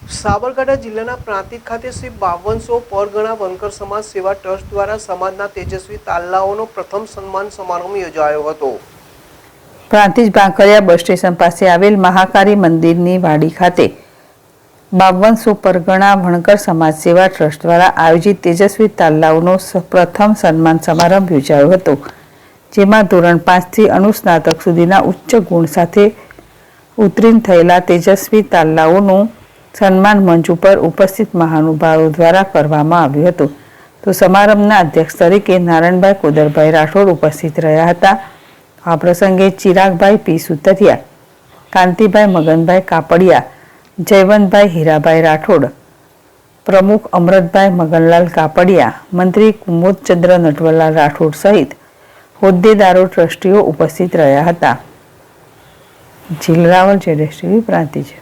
સાબરકાંઠા જિલ્લાના પ્રાંતિજ ખાતે શ્રી 5200 પરગણા વનકર સમાજ સેવા ટ્રસ્ટ દ્વારા સમાજના તેજસ્વી તાલાઓનો પ્રથમ સન્માન સમારંભ યોજાયો હતો। પ્રાંતિજ બાંકરિયા બસ સ્ટેશન પાસે આવેલ મહાકાળી મંદિરની વાડી ખાતે 5200 પરગણા વણકર સમાજ સેવા ટ્રસ્ટ દ્વારા આયોજિત તેજસ્વી તાલાઓનો પ્રથમ સન્માન સમારંભ યોજાયો હતો, જેમાં ધોરણ 5 થી અનુસ્નાતક સુધીના ઉચ્ચ ગુણ સાથે ઉત્તીર્ણ થયેલા તેજસ્વી તાલાઓનું સન્માન મંચ ઉપર ઉપસ્થિત મહાનુભાવો દ્વારા કરવામાં આવ્યું હતું। તો સમારંભના અધ્યક્ષ તરીકે નારાયણભાઈ કોદરભાઈ રાઠોડ ઉપસ્થિત રહ્યા હતા। આ પ્રસંગે ચિરાગભાઈ પી સુતરિયા, કાંતિભાઈ મગનભાઈ કાપડિયા, જયવંતભાઈ હીરાભાઈ રાઠોડ, પ્રમુખ અમૃતભાઈ મગનલાલ કાપડિયા, મંત્રી કુમોદચંદ્ર નટવરલાલ રાઠોડ સહિત હોદ્દેદારો ટ્રસ્ટીઓ ઉપસ્થિત રહ્યા હતા। જીલ રાવલ, જેડેશ ટીવી, પ્રાંતિજ।